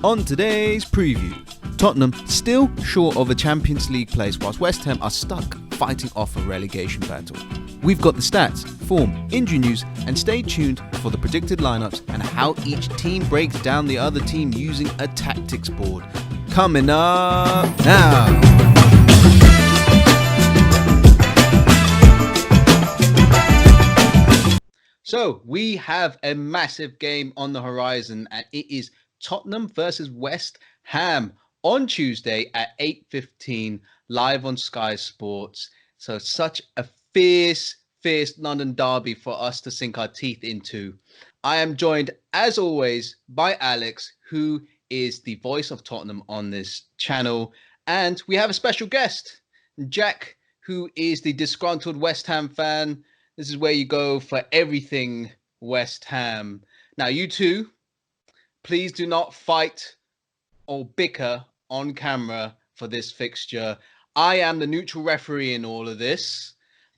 On today's preview, Tottenham still short of a Champions League place whilst West Ham are stuck fighting off a relegation battle. We've got the stats, form, injury news, and stay tuned for the predicted lineups and how each team breaks down the other team using a tactics board. Coming up now. So we have a massive game on the horizon, and it is Tottenham versus West Ham on Tuesday at 8:15 live on Sky Sports. So such a fierce London derby for us to sink our teeth into. I am joined, as always, by Alex, who is the voice of Tottenham on this channel. And we have a special guest, Jack, who is the disgruntled West Ham fan. This is where you go for everything West Ham. Now, you two, please do not fight or bicker on camera for this fixture. I am the neutral referee in all of this,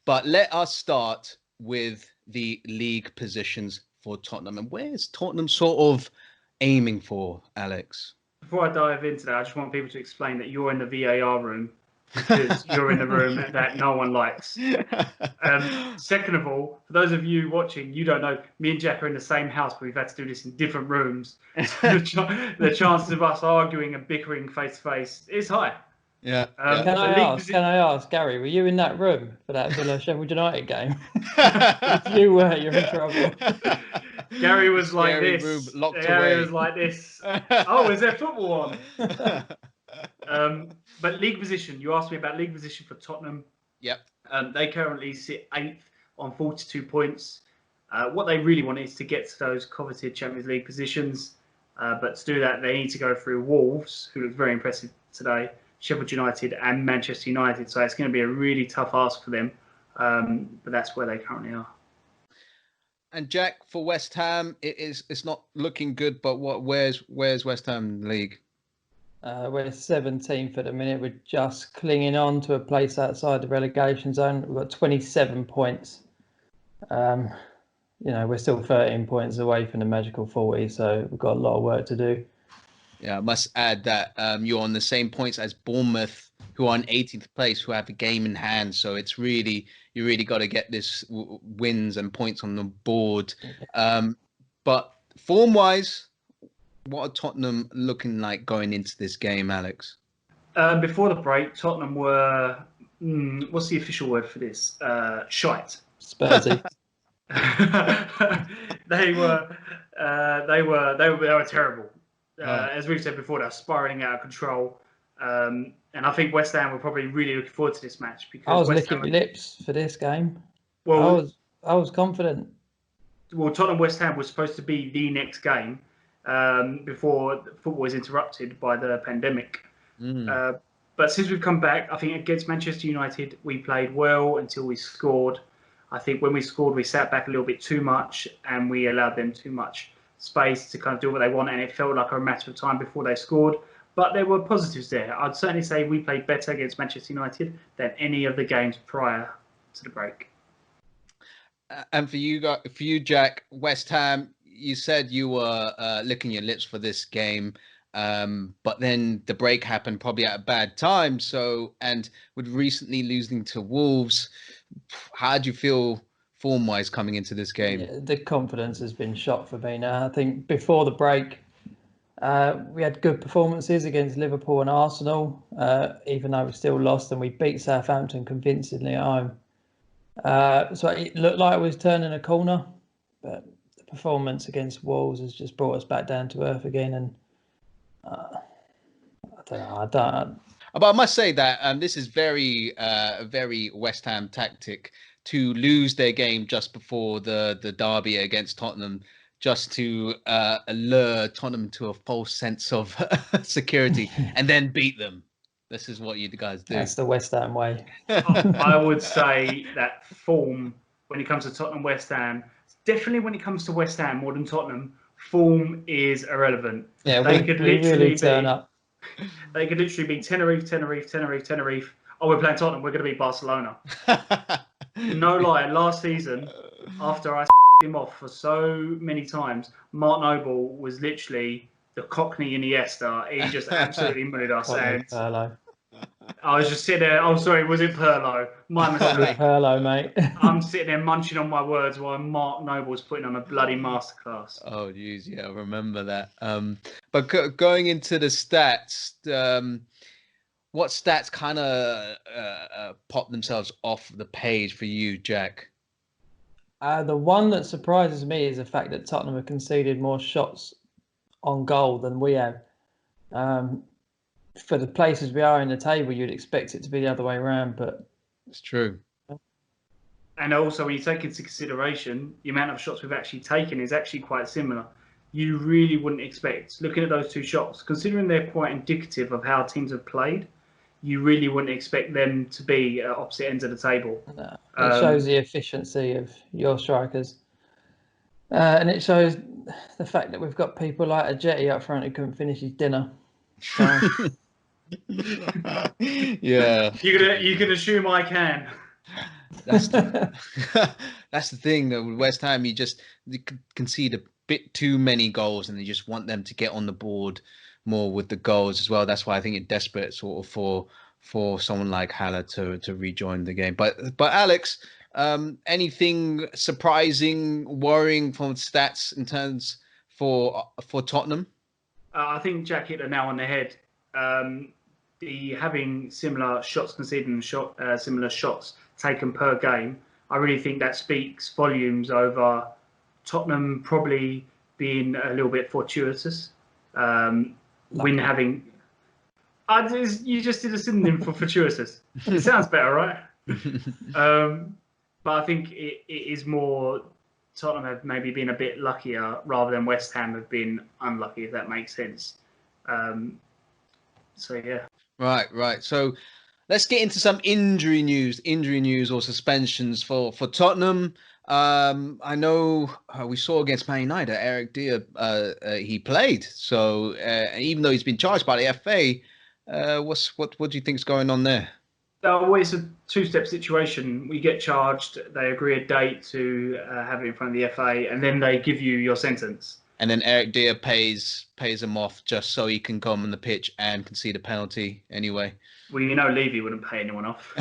but let us start with the league positions for Tottenham. And where's Tottenham sort of aiming for, Alex? Before I dive into that, I just want people to explain that you're in the VAR room because you're in the room that no one likes. Second of all, for those of you watching, you don't know, me and Jack are in the same house, but we've had to do this in different rooms. So the chances of us arguing and bickering face to face is high. Yeah. Can I ask, Gary, were you in that room for that Villa Sheffield United game? If you were, you're in trouble. Gary was like this. Gary was like this. Oh, is there football on? But league position, you asked me about league position for Tottenham. Yep. They currently sit 8th on 42 points. What they really want is to get to those coveted Champions League positions. But to do that, they need to go through Wolves, who looked very impressive today, Sheffield United and Manchester United. So it's going to be a really tough ask for them. But that's where they currently are. And Jack, for West Ham, it's not looking good. But where's West Ham league? We're 17th at the minute. We're just clinging on to a place outside the relegation zone. We've got 27 points. We're still 13 points away from the magical 40, so we've got a lot of work to do. Yeah, I must add that you're on the same points as Bournemouth, who are in 18th place, who have a game in hand. So it's you really got to get this wins and points on the board. But form-wise, what are Tottenham looking like going into this game, Alex? Before the break, Tottenham were what's the official word for this? Shite. Spursy. They were terrible. As we've said before, they're spiraling out of control. And I think West Ham were probably really looking forward to this match because I was licking my lips for this game. Well, I was confident. Well, Tottenham West Ham was supposed to be the next game before football was interrupted by the pandemic. But since we've come back, I think against Manchester United, we played well until we scored. I think when we scored, we sat back a little bit too much and we allowed them too much space to kind of do what they want. And it felt like a matter of time before they scored. But there were positives there. I'd certainly say we played better against Manchester United than any of the games prior to the break. And for you, Jack, West Ham, you said you were licking your lips for this game. But then the break happened probably at a bad time. And with recently losing to Wolves, how do you feel form-wise coming into this game? Yeah, the confidence has been shot for me now. I think before the break, we had good performances against Liverpool and Arsenal, even though we still lost, and we beat Southampton convincingly at home. So it looked like it was turning a corner, but the performance against Wolves has just brought us back down to earth again. And I don't know. But I must say that this is very West Ham tactic to lose their game just before the derby against Tottenham, just to allure Tottenham to a false sense of security and then beat them. This is what you guys do. That's the West Ham way. I would say that form, when it comes to Tottenham West Ham, definitely when it comes to West Ham more than Tottenham, form is irrelevant. Yeah, they could literally turn up. They could literally be Tenerife. Oh, we're playing Tottenham. We're going to be Barcelona. No lie. Last season, after I him off for so many times, Mark Noble was literally the Cockney Iniesta. He just absolutely mooed us. Tommy And Perlo. I was just sitting there. Oh, sorry, was it Perlo? My Tommy mistake. Perlo, mate. I'm sitting there munching on my words while Mark Noble's putting on a bloody masterclass. Oh, geez, yeah, I remember that. But going into the stats, what stats kind of pop themselves off the page for you, Jack? The one that surprises me is the fact that Tottenham have conceded more shots on goal than we have. For the places we are in the table, you'd expect it to be the other way around, but It's true. And also, when you take into consideration the amount of shots we've actually taken is actually quite similar. You really wouldn't expect, looking at those two shots, considering they're quite indicative of how teams have played, you really wouldn't expect them to be at opposite ends of the table. it shows the efficiency of your strikers. And it shows the fact that we've got people like a Jetty up front who couldn't finish his dinner. So. Yeah. You can assume I can. That's the thing though with West Ham. You concede a bit too many goals, and they just want them to get on the board more with the goals as well. That's why I think it's desperate sort of for someone like Haller to rejoin the game. But Alex, anything surprising, worrying from stats in terms for Tottenham? I think Jack hit the nail on the head. The having similar shots conceded and similar shots taken per game, I really think that speaks volumes over Tottenham probably being a little bit fortuitous. Win having. You just did a synonym for fortuitous. It sounds better, right? But I think it is more Tottenham have maybe been a bit luckier rather than West Ham have been unlucky, if that makes sense. So, yeah. Right. So let's get into some injury news or suspensions for Tottenham. I know we saw against Man United, Eric Dier, he played. So even though he's been charged by the FA, what do you think is going on there? It's a two-step situation. We get charged, they agree a date to have it in front of the FA, and then they give you your sentence. And then Eric Dier pays him off just so he can come on the pitch and concede a penalty anyway. Well, Levy wouldn't pay anyone off.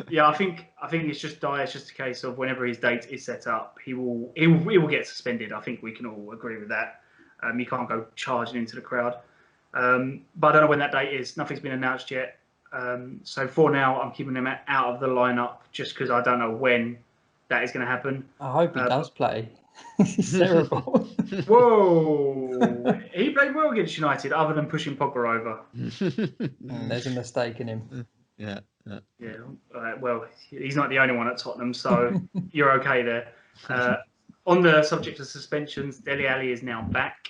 Yeah, I think it's just Dier. It's just a case of whenever his date is set up, he will get suspended. I think we can all agree with that. You can't go charging into the crowd. But I don't know when that date is. Nothing's been announced yet. So for now, I'm keeping him out of the lineup just because I don't know when that is going to happen. I hope he does play. He's terrible. Whoa! He played well against United, other than pushing Pogba over. There's a mistake in him. Yeah. Well, he's not the only one at Tottenham, so you're okay there. On the subject of suspensions, Dele Alli is now back.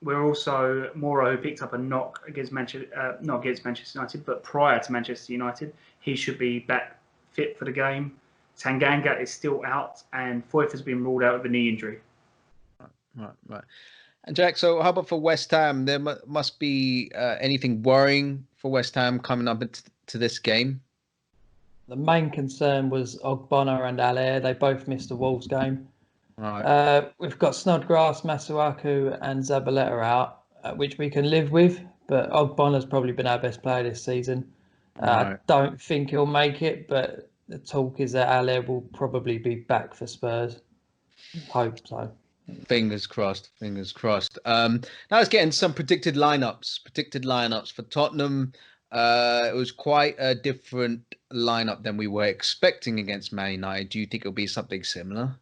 We're also Moro, who picked up a knock against not against Manchester United, but prior to Manchester United. He should be back fit for the game. Tanganga is still out, and Foyth has been ruled out with a knee injury. Right. And Jack, so how about for West Ham? There must be anything worrying for West Ham coming up to this game? The main concern was Ogbonna and Allaire. They both missed the Wolves game. Right. We've got Snodgrass, Masuaku and Zabaleta out, which we can live with, but Ogbonna's probably been our best player this season. Right. I don't think he'll make it, but the talk is that Allaire will probably be back for Spurs. Hope so. Fingers crossed. Now let's get into some predicted lineups for Tottenham. It was quite a different lineup than we were expecting against Man United. Do you think it'll be something similar?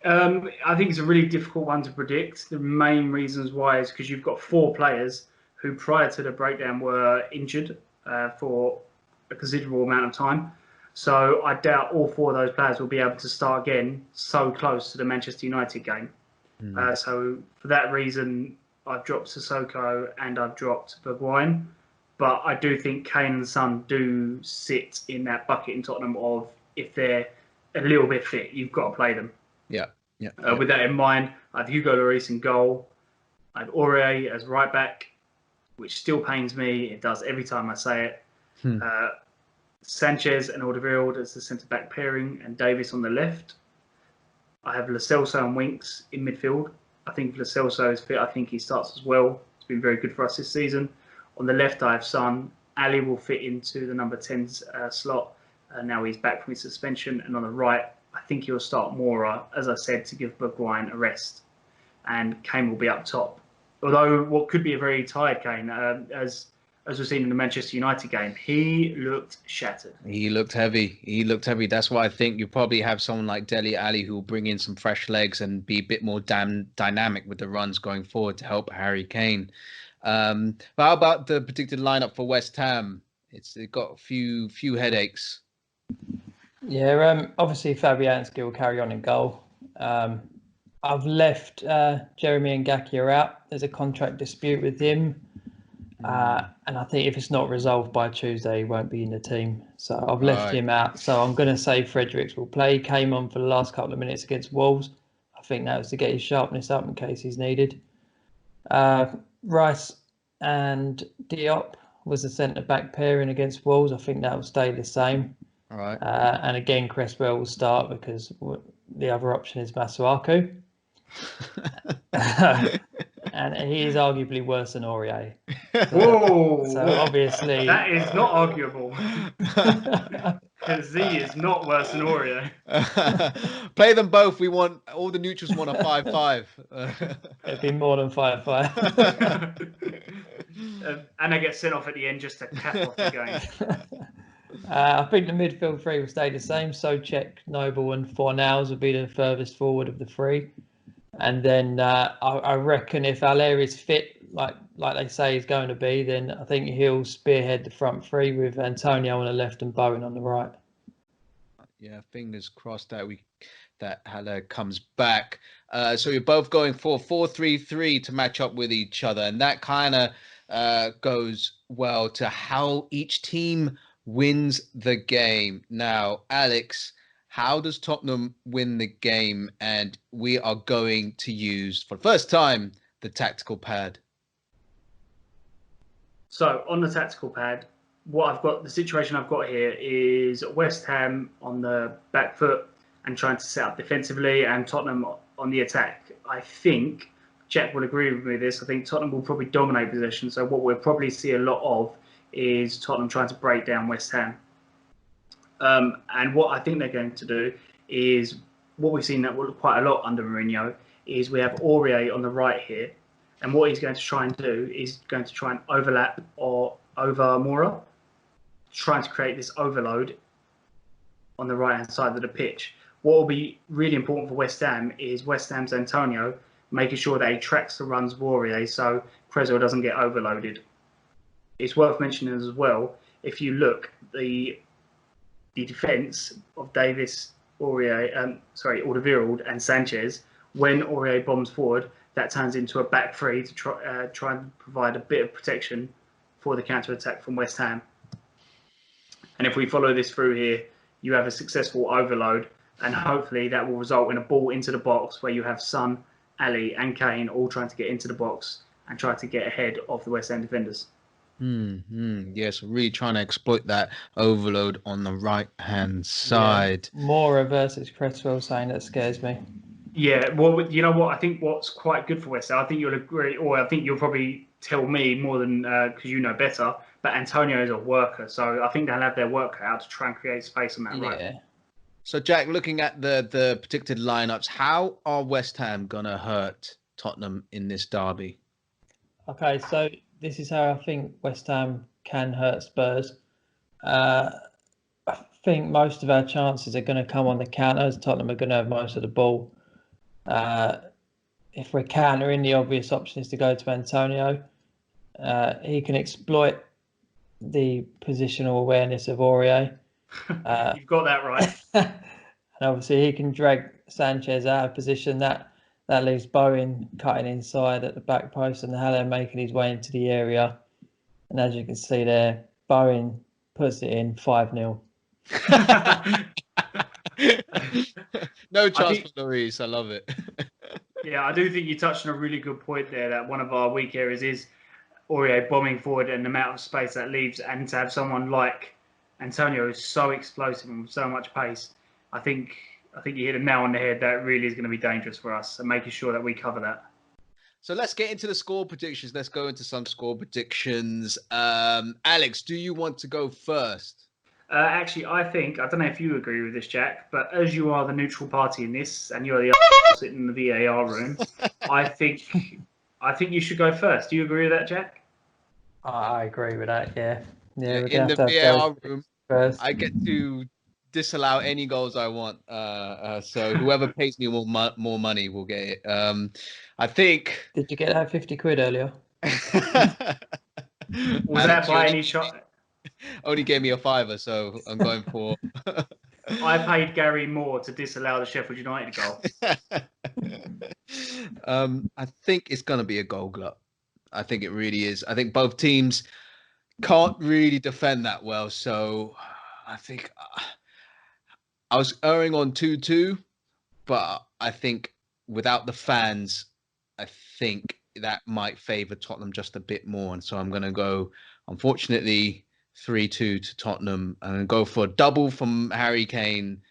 I think it's a really difficult one to predict. The main reasons why is because you've got four players who, prior to the breakdown, were injured for a considerable amount of time. So I doubt all four of those players will be able to start again so close to the Manchester United game. So for that reason, I've dropped Sissoko and I've dropped Bergwijn. But I do think Kane and Son do sit in that bucket in Tottenham of if they're a little bit fit, you've got to play them. Yeah. With that in mind, I have Hugo Lloris in goal. I have Aurier as right back, which still pains me. It does every time I say it. Sanchez and Alderweireld as the centre back pairing, and Davis on the left. I have Lo Celso and Winks in midfield. I think Lo Celso is fit. I think he starts as well. It's been very good for us this season. On the left, I have Son. Ali will fit into the number 10 slot. Now he's back from his suspension. And on the right, I think he'll start Mora, as I said, to give Bergwijn a rest. And Kane will be up top. Although what could be a very tired Kane, as we've seen in the Manchester United game, he looked shattered. He looked heavy. He looked heavy. That's why I think you probably have someone like Dele Alli who will bring in some fresh legs and be a bit more dynamic with the runs going forward to help Harry Kane. But how about the predicted lineup for West Ham? It got a few headaches. Yeah, obviously Fabianski will carry on in goal. I've left Jeremy Ngakia out. There's a contract dispute with him. And I think if it's not resolved by Tuesday, he won't be in the team. So I've left him out. So I'm going to say Fredericks will play. He came on for the last couple of minutes against Wolves. I think that was to get his sharpness up in case he's needed. Rice and Diop was the centre-back pairing against Wolves. I think that will stay the same. All right. And again, Cresswell will start because the other option is Masuaku. And he is arguably worse than Aurier. Whoa! So obviously... That is not arguable. Z is not worse than Aurier. Play them both. We want... All the neutrals want a 5-5. It'd be more than 5-5. And they get sent off at the end just to cap off the game. I think the midfield three will stay the same. So Cech, Noble and Fornals will be the furthest forward of the three. And then I reckon if Haller is fit, like they say he's going to be, then I think he'll spearhead the front three with Antonio on the left and Bowen on the right. Yeah, fingers crossed that Haller comes back. So you're both going for 4-3-3 to match up with each other. And that kind of goes well to how each team wins the game. Now, Alex, how does Tottenham win the game? And we are going to use, for the first time, the tactical pad. So on the tactical pad, the situation I've got here is West Ham on the back foot and trying to set up defensively, and Tottenham on the attack. I think Jack will agree with me with this. I think Tottenham will probably dominate possession. So what we'll probably see a lot of is Tottenham trying to break down West Ham. And what I think they're going to do is what we've seen that quite a lot under Mourinho is we have Aurier on the right here, and what he's going to try and do is going to try and overlap or over Mora, trying to create this overload on the right hand side of the pitch. What will be really important for West Ham is West Ham's Antonio making sure that he tracks the runs of Aurier so Cresswell doesn't get overloaded. It's worth mentioning as well, if you look, the defence of Davis, Alderweireld and Sanchez, when Aurier bombs forward, that turns into a back three to try and provide a bit of protection for the counter-attack from West Ham. And if we follow this through here, you have a successful overload, and hopefully that will result in a ball into the box where you have Son, Ali and Kane all trying to get into the box and try to get ahead of the West Ham defenders. Yes, really trying to exploit that overload on the right-hand side. Yeah. Mora versus Cresswell saying that scares me. Yeah, well, you know what? I think what's quite good for West Ham, I think you'll agree, or I think you'll probably tell me more than because you know better, but Antonio is a worker, so I think they'll have their work cut out to try and create space on that right. So, Jack, looking at the predicted lineups, how are West Ham going to hurt Tottenham in this derby? Okay, so this is how I think West Ham can hurt Spurs. I think most of our chances are going to come on the counters. Tottenham are going to have most of the ball. If we're countering, the obvious option is to go to Antonio. He can exploit the positional awareness of Aurier. You've got that right. And obviously he can drag Sanchez out of position. That leaves Bowen cutting inside at the back post and Haller making his way into the area. And as you can see there, Bowen puts it in 5-0. No chance for Lloris. I love it. Yeah, I do think you touched on a really good point there, that one of our weak areas is Aurier bombing forward and the amount of space that leaves, and to have someone like Antonio who's so explosive and with so much pace, I think you hit a nail on the head. That really is going to be dangerous for us, and making sure that we cover that. So let's get into the score predictions. Let's go into some score predictions. Alex, do you want to go first? Actually, I don't know if you agree with this, Jack, but as you are the neutral party in this, and you're the sitting in the VAR room, I think you should go first. Do you agree with that, Jack? I agree with that. Yeah, we're In gonna the have to have VAR those room, first. I get to disallow any goals I want. So whoever pays me more money will get it. I think. Did you get that 50 quid earlier? Was Alex, that by any shot? only gave me a fiver, so I'm going for. I paid Gary more to disallow the Sheffield United goal. I think it's going to be a goal glut. I think it really is. I think both teams can't really defend that well. So I think I was erring on 2-2, but I think without the fans, I think that might favour Tottenham just a bit more. And so I'm going to go, unfortunately, 3-2 to Tottenham. I'm going to go for a double from Harry Kane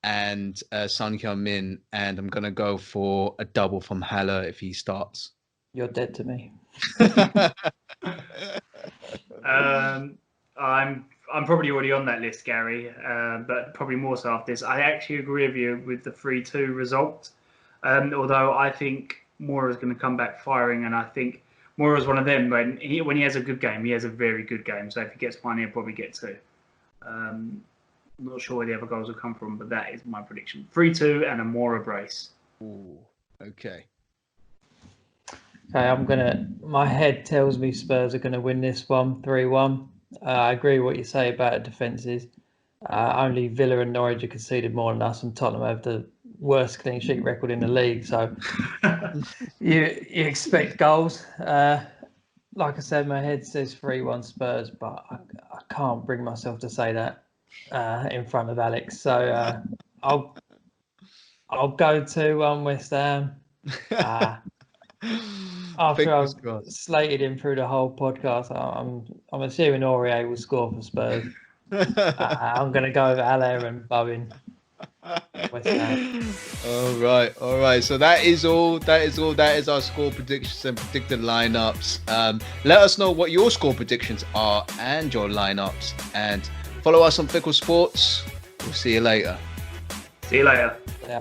and Son Heung-min, and I'm going to go for a double from Haller if he starts. You're dead to me. I'm probably already on that list, Gary, but probably more so after this. I actually agree with you with the 3-2 result, although I think Moura's going to come back firing, and I think Moura's one of them. When he has a good game, he has a very good game. So if he gets one, he'll probably get two. I'm not sure where the other goals will come from, but that is my prediction. 3-2 and a Moura brace. Ooh, okay. Okay, my head tells me Spurs are going to win this one 3-1. I agree with what you say about defences. Only Villa and Norwich have conceded more than us, and Tottenham have the worst clean sheet record in the league. So you expect goals. Like I said, my head says 3-1 Spurs, but I can't bring myself to say that in front of Alex. So I'll go 2-1 West Ham. After I've slated him through the whole podcast, I'm assuming Aurier will score for Spurs. I'm going to go with Haller and Bowen. West Ham. All right. So that is all. That is our score predictions and predicted lineups. Let us know what your score predictions are and your lineups, and follow us on Fickle Sports. We'll see you later. See you later. Yeah.